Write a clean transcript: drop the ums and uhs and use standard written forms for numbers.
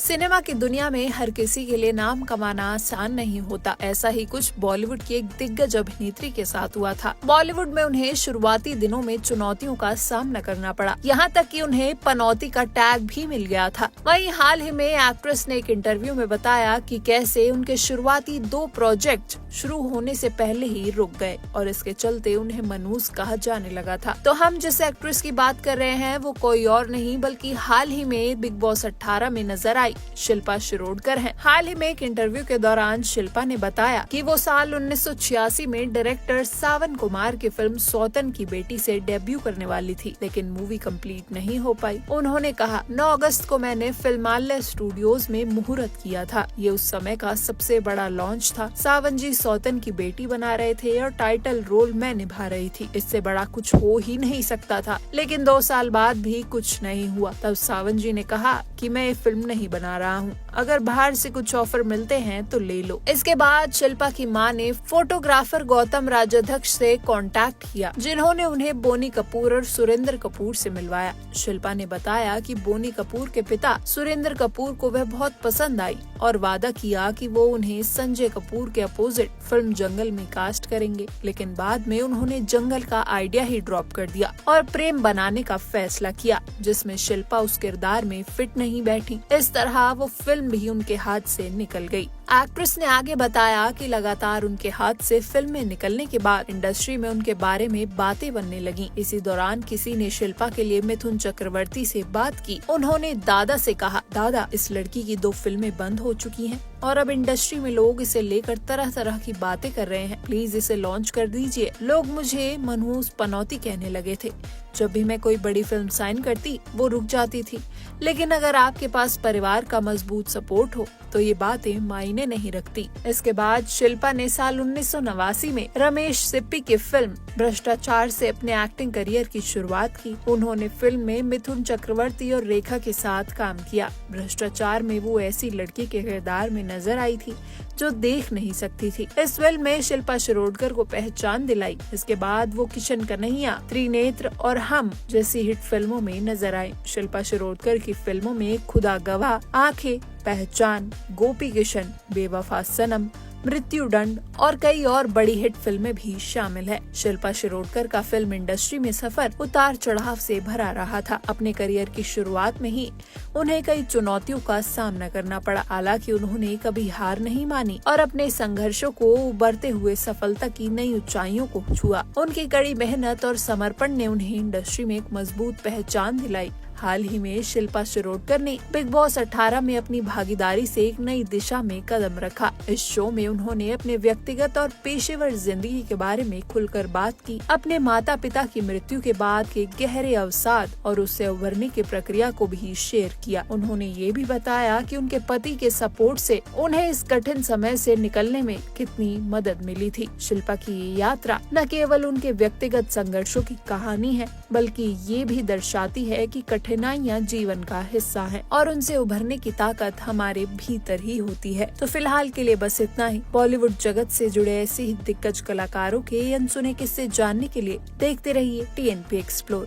Cinema की दुनिया में हर किसी के लिए नाम कमाना आसान नहीं होता। ऐसा ही कुछ बॉलीवुड की एक दिग्गज अभिनेत्री के साथ हुआ था। बॉलीवुड में उन्हें शुरुआती दिनों में चुनौतियों का सामना करना पड़ा, यहाँ तक कि उन्हें पनौती का टैग भी मिल गया था। वहीं हाल ही में एक्ट्रेस ने एक इंटरव्यू में बताया कि कैसे उनके शुरुआती 2 प्रोजेक्ट शुरू होने से पहले ही रुक गए और इसके चलते उन्हें मनहूस कहा जाने लगा था। तो हम जिस एक्ट्रेस की बात कर रहे हैं वो कोई और नहीं बल्कि हाल ही में बिग बॉस 18 में नजर आई शिल्पा शिरोडकर हैं। हाल ही में एक इंटरव्यू के दौरान शिल्पा ने बताया कि वो साल 1986 में डायरेक्टर सावन कुमार की फिल्म सौतन की बेटी से डेब्यू करने वाली थी, लेकिन मूवी कंप्लीट नहीं हो पाई। उन्होंने कहा, 9 अगस्त को मैंने फिल्मालय स्टूडियोज में मुहूर्त किया था। ये उस समय का सबसे बड़ा लॉन्च था। सावन जी सौतन की बेटी बना रहे थे और टाइटल रोल मैं निभा रही थी। इससे बड़ा कुछ हो ही नहीं सकता था, लेकिन 2 साल बाद भी कुछ नहीं हुआ। तब सावन जी ने कहा कि मैं ये फिल्म नहीं बना रहा हूँ, अगर बाहर से कुछ ऑफर मिलते हैं तो ले लो। इसके बाद शिल्पा की मां ने फोटोग्राफर गौतम राजाध्यक्ष से कांटेक्ट किया, जिन्होंने उन्हें बोनी कपूर और सुरेंद्र कपूर से मिलवाया। शिल्पा ने बताया कि बोनी कपूर के पिता सुरेंद्र कपूर को वह बहुत पसंद आई और वादा किया कि वो उन्हें संजय कपूर के अपोजिट फिल्म जंगल में कास्ट करेंगे, लेकिन बाद में उन्होंने जंगल का आइडिया ही ड्रॉप कर दिया और प्रेम बनाने का फैसला किया, जिसमें शिल्पा उस किरदार में फिट नहीं बैठी। इस तरह वो फिल्म भी उनके हाथ से निकल गई। एक्ट्रेस ने आगे बताया कि लगातार उनके हाथ से फिल्में निकलने के बाद इंडस्ट्री में उनके बारे में बातें बनने लगी। इसी दौरान किसी ने शिल्पा के लिए मिथुन चक्रवर्ती से बात की। उन्होंने दादा से कहा, दादा, इस लड़की की 2 फिल्में बंद हो चुकी हैं और अब इंडस्ट्री में लोग इसे लेकर तरह तरह की बातें कर रहे हैं, प्लीज इसे लॉन्च कर दीजिए। लोग मुझे मनहूस पनौती कहने लगे थे। जब भी मैं कोई बड़ी फिल्म साइन करती वो रुक जाती थी, लेकिन अगर आपके पास परिवार का मजबूत सपोर्ट हो तो ये बातें मायने नहीं रखती। इसके बाद शिल्पा ने साल 1989 में रमेश सिप्पी की फिल्म भ्रष्टाचार से अपने एक्टिंग करियर की शुरुआत की। उन्होंने फिल्म में मिथुन चक्रवर्ती और रेखा के साथ काम किया। भ्रष्टाचार में वो ऐसी लड़की के किरदार में नजर आई थी जो देख नहीं सकती थी। इस फिल्म में शिल्पा शिरोडकर को पहचान दिलाई। इसके बाद वो किशन कन्हैया, त्रिनेत्र और हम जैसी हिट फिल्मों में नजर आई। शिल्पा शिरोडकर की फिल्मों में खुदा गवाह, आंखें, पहचान, गोपी किशन, बेवफा सनम, मृत्युदंड और कई और बड़ी हिट फिल्में भी शामिल है। शिल्पा शिरोडकर का फिल्म इंडस्ट्री में सफर उतार चढ़ाव से भरा रहा था। अपने करियर की शुरुआत में ही उन्हें कई चुनौतियों का सामना करना पड़ा, हालांकि उन्होंने कभी हार नहीं मानी और अपने संघर्षों को उभरते हुए सफलता की नई ऊंचाइयों को छुआ। उनकी कड़ी मेहनत और समर्पण ने उन्हें इंडस्ट्री में एक मजबूत पहचान दिलाई। हाल ही में शिल्पा शिरोडकर ने बिग बॉस 18 में अपनी भागीदारी से एक नई दिशा में कदम रखा। इस शो में उन्होंने अपने व्यक्तिगत और पेशेवर जिंदगी के बारे में खुलकर बात की, अपने माता पिता की मृत्यु के बाद के गहरे अवसाद और उससे उभरने की प्रक्रिया को भी शेयर किया। उन्होंने ये भी बताया कि उनके पति के सपोर्ट से उन्हें इस कठिन समय से निकलने में कितनी मदद मिली थी। शिल्पा की ये यात्रा न केवल उनके व्यक्तिगत संघर्षों की कहानी है, बल्कि ये भी दर्शाती है कि कठिनाइयां जीवन का हिस्सा है और उनसे उभरने की ताकत हमारे भीतर ही होती है। तो फिलहाल के लिए बस इतना ही। बॉलीवुड जगत से जुड़े ऐसे ही दिग्गज कलाकारों के अनसुने किस्से जानने के लिए देखते रहिए TNP एक्सप्लोर।